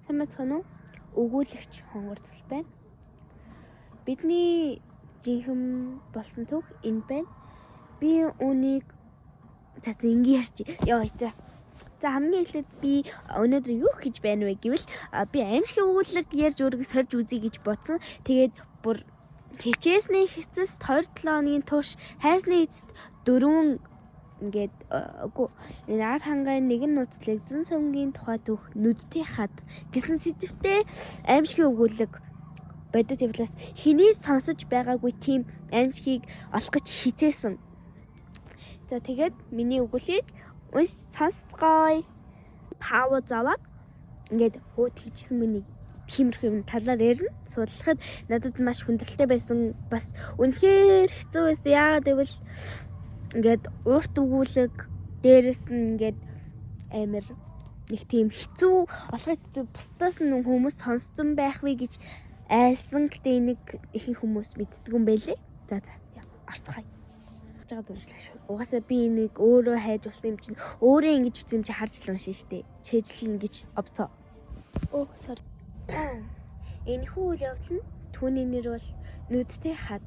Сайн байна уу? Өгүүлэгч хонгорцол байна. Бидний жинхэнэ болсон түүх энэ байна. Би үүнийг ингэ ярьчих. За хамгийн эхлээд би өнөөдөр юу хийж байна вэ гэвэл би аимшиг өгүүлэг ярьж өөрийгөө сорж үзье гэж бодсон. Тэгээд бүр хичээсний эцэст 2-7 хоногийн турш хайсны эцэст 4 ингээд энэ ар хангаан нэгэн нууцлыг зүүн сумгийн тухай түүх нүдтэй хад гэсэн сэдвтэй аимшиг өгүүлэг бодит явдлаас хэний сонсож байгаагүй тийм аимшигыг олох гэж хичээсэн. За тэгээд миний өгүүлгийг сонсцгоё. Пауз аваад ингээд хөөтөлжсэн миний тиймэрхүү юм талаар ярина. Судлахад надад маш хүндрэлтэй байсан. Бас үнэхээр хэцүү байсан. Яагаад гэвэл ингээд урт өгүүлэг дээрэс нь ингээд амар нэг тийм хэцүү олохын бусдаас нь хүмүүс сонссон байх вэ гэж айсан. Гэтэ энийг ихэнх хүмүүс мэддэг юм байлээ. За орцгоё. Угаасаа би энийг өөрөө хайж болсон юм чинь өөрөө ингэж үзсэн юм чи харж л уншин штэ. Чэжлэн гэж овцоо. Sorry. Энэхүү үйл явдал нь түүний нэр бол нүдтэй хад.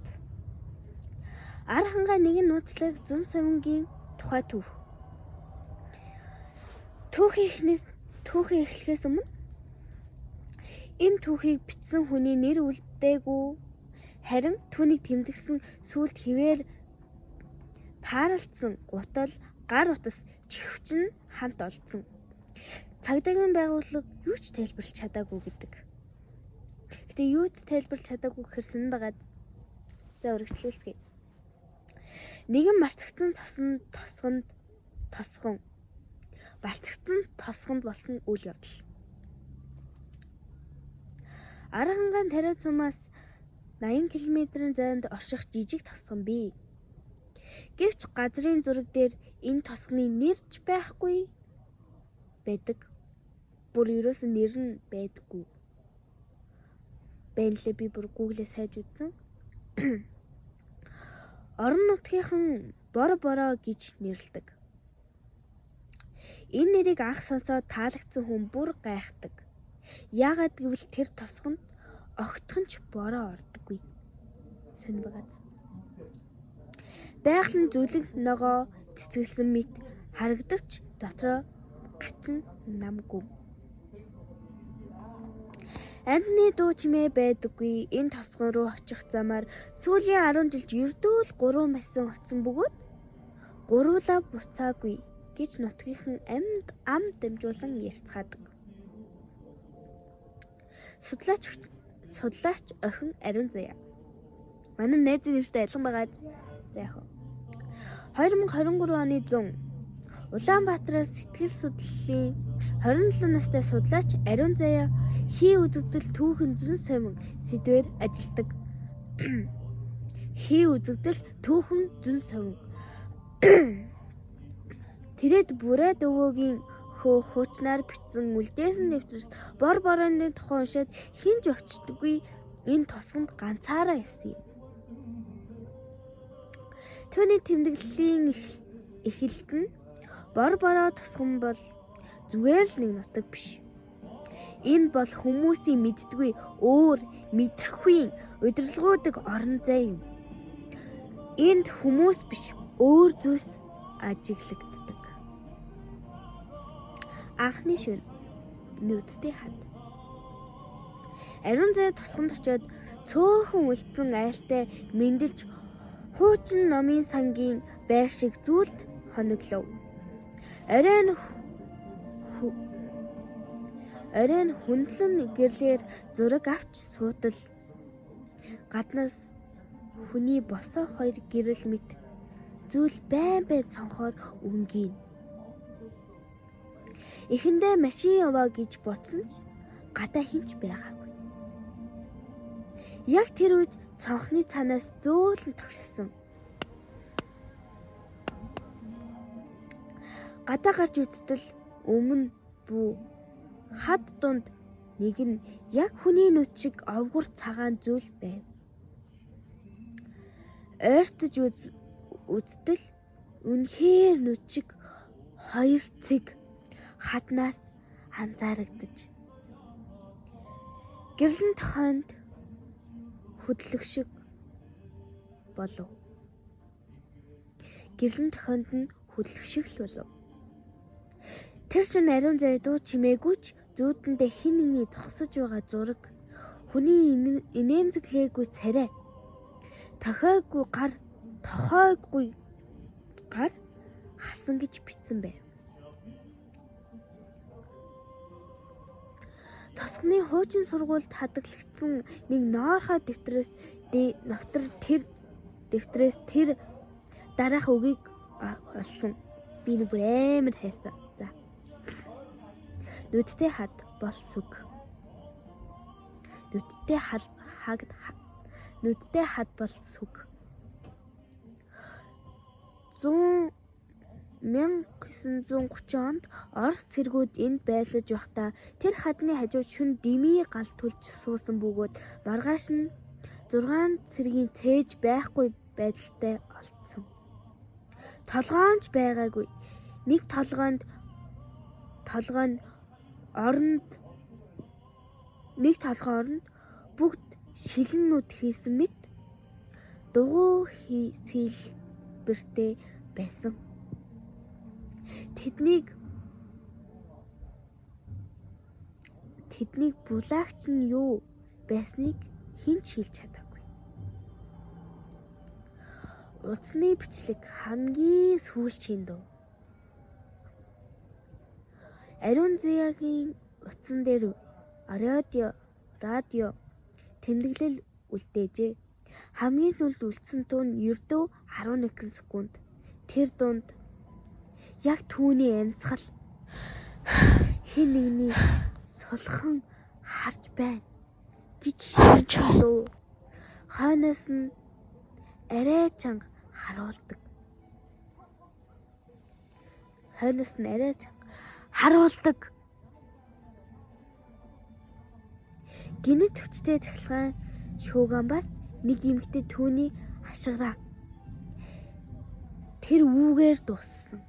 Ар хангаан нэгэн нууцлаг зүүн сумгийн тухай түүх. Түүхээ эхлэхээс өмнө энэ түүхийг бичсэн хүний нэр үлдээгүй, харин түүнийг тэмдэгсэн сүлд хിവэр тааралцсан гутал гар утас чихвчин хамт олдсон. Цагдаагийн байгууллага юу ч тайлбарлаж чадаагүй гэдэг. Гэтэ юу ч тайлбарлаж чадаагүй гэхээр сонир байгаад за өргөжлүүлцгээе. Нэгэн мартагдсан тосгонд болсон үйл явдал. Ар хангаан тариа цумаас 80 км-ийн зайд орших жижиг тосгон бий. Гэвч газрын зураг дээр энэ тосгоны нэрч байхгүй байдаг. Бүр ерөөсөн нэр нь байдаггүй. Бэнлээ би бүр Google-ээс хайж үзсэн. Орон нутгийнхан Боро гэж нэрлэдэг. Энэ нэрийг анх сонсоод таалагдсан хүн бүр гайхдаг. Яагаад гэвэл тэр тосгонд огтхонч бороо ордоггүй. Сонь байгааз. Байгалийн зүлэг ногоо цэцгэлсэн мэт харагдавч дотроо гачин намгүй. Амьтны дуу чимээ байдаггүй. Энэ тосгон руу очих замаар сүүлийн 10 жилд ердөө л 3 масын оцсон бөгөөд гуруула буцаагүй гэж нутгийнхан ам дамжуулан ярьцгаадаг. Судлаач охин Ариун Заяа. Манай найзын нэртэй адилхан байгаа. За яах вэ? 2023 оны 100 Улаанбаатараас сэтгэл судлалын 27 настай судлаач Ариун Заяа хий үзэгдэл түүхэн зүүн сумин сэдвээр ажилладаг. Хий үзэгдэл түүхэн зүүн сумин. Тэрэд бүрээд өвөөгийн хуучнаар бичсэн үлдээсэн нэвтрэлт борооны тухай уншаад хинж очдоггүй энэ тосгонд ганцаараа явсан юм. Түүний тэмдэглэлийн эхлэлт нь бороо тосгон бол зүгээр л нэг нутаг биш. Энэ бол хүмүүсийн мэддэггүй өөр мэдрэхүйн удирдлагуудыг орон зай юм. Энд хүмүүс биш өөр зүйлс ажиглагддаг. Анхны шөнө нүдтэй хад. Ариун Заяа тосгонд очиод цөөхөн үлдсэн айлтай мэндэлж хуучин номын сангийн байр шиг зүйлд хоноглов. Оройн хүндлэн гэрлэр зураг авч суутал гаднаас хүний босоо хоёр гэрэл мэт зүйл байн цонхоор өнгөйн. Эхэндээ машин яваа гэж бодсон ч гадаа хинч байгаагүй. Яг тэр үед цонхны цаанаас зөөлөн тогшсон. Гадаа гарч үзтэл өмнө бүү хад дунд нэг нь яг хүний нүд шиг овгор цагаан зүйл байв. Ойртож үзтэл үнэхээр нүд шиг хоёр цэг хаднаас анзаарагдаж Гэрлэн тохионд хөдлөх шиг болов. Гэрлэн тохионд нь хөдлөх шиг л болов. Тэр шөнө ариун зай дуу чимээгүй ч зүүдэндээ хин нэгний зогсож байгаа зураг, хүний инээмсэглээгүй царай, тохойгүй гар харсан гэж бичсэн байв. Тосгоны хуучин сургуульд хадгалагдсан нэг ноорхой дэвтрээс тэр дараах үгийг олсон. Би нэг бүр амар хайсан. За. Нүдтэй хад бол сүг. Нүдтэй хад бол сүг. 1930 онд Орос цэргүүд энд байлаж байхдаа тэр хадны хажууд шөнө дэмий гал түлж суусан бөгөөд маргааш нь 6 цэргийн цээж байхгүй байдалтай олдсон. Толгоонч байгаагүй. Нэг толгойн оронд бүгд шилэн нүд хийсэн мэт дугуй сэлбэртэй байсан. Тэднийг булаагч нь юу байсныг хэн ч хэлж чадаагүй. Утасны бичлэг хамгийн сүүлчийн дуу. Ариун заяагийн утсан дээр радио тэмдэглэл үлдээжээ. Хамгийн сүүлд үлдсэн дуу нь ердөө 11 секунд. Тэр дунд яг түүний амьсгал хэн нэгний сулхан харж байна гэж хэлсэн дуу. Хойноос нь арай чанга харуулдаг. Гинэт хүчтэй цахилгаан шууган бас нэг эмэгтэй түүний хашгираа тэр үүгээр дууссан.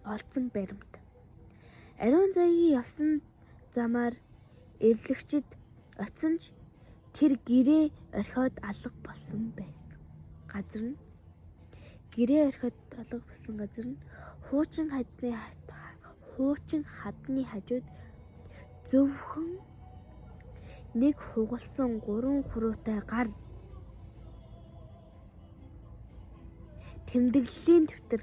Олдсон баримт. Ариун заягийн явсан замаар эвлэгчид оцсон ч тэр гэрээ орхиод алга болсон байсан. Газар нь хуучин хадны хажууд зөвхөн нэг хугалсан 3 хуруутай гар тэмдэглэлийн дэвтэр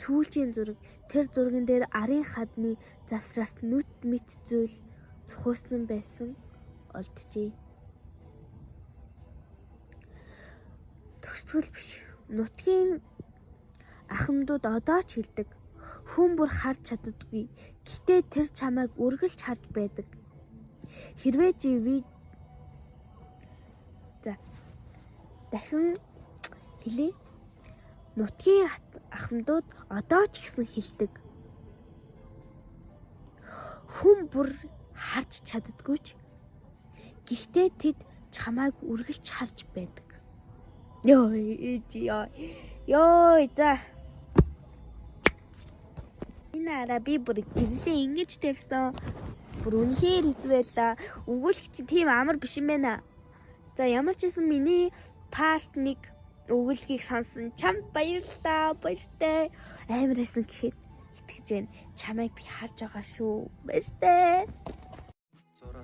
сүүлчийн зураг. Тэр зурган дээр арын хадны завсраас нүд мэт зүйл цухуусан байсан олджээ. Төгсгөл биш. Нутгийн ахмадууд одоо ч хэлдэг. Хүн бүр харж чаддаггүй. Гэхдээ тэр чамайг үргэлж харж байдаг. Хэрвээ чи дахин хэлээ. Нутгийн ахмадууд одоо ч гэсэн хэлдэг. Хүн бүр харж чаддаггүй ч гэхдээ тэд чамайг үргэлж харж байдаг. Йой за. Энэ араа би бүр гэрээсээ ингэж тавьсан. Бүр үнэхээр хэцүү байлаа. Өгүүлэгч тийм амар биш юм байна. За ямар ч гэсэн миний part 1 өгүүлгийг сонсон чамд баярлалаа. Баяртай. Амар байсан гэхэд итгэж байна. Чамайг би харж байгаа шүү. Баяртай.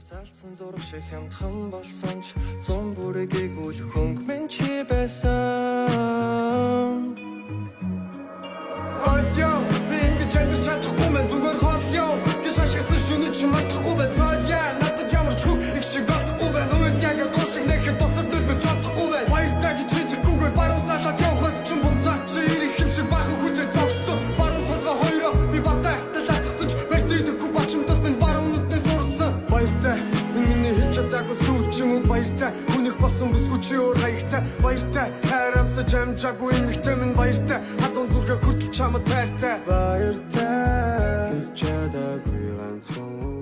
Салцсан зураг шиг хямдхан болсон ч зун бүрийг үл хөнгөмэн чи байсан. Олё би ингэж амжиж чадахгүй мэн зүгээр хорлё. Гэж ашигсан шүнэ чи мартахгүй байсан. Надад ямар ч хөг их шиг байхгүй байна. Үйл яг гошиг нэхэд тусах нөлбөс чадахгүй байна. Баяртай гэж хэлэхгүйгээр баруун саашаа явахад ч бомцаач чи ирэх юм шиг бахан хүлээ зогссон. Баруун суулга хоёроо би баттай хаталаатгсаж бэртийдэхгүй бачимдах минь баруун нүднээс урсан. Баяртай миний хэлж чадаагүй сүүлчийн үг баяртай. Хүнийх болсон бүсгүй чи өөр хаягтай. Баяртай хайрамсаж амжаагүй эмэгтэй минь баяртай. Хадуун зүрхээ хүртэл чамд тайртай. Баяртай хэлж чадаагүй ганцхан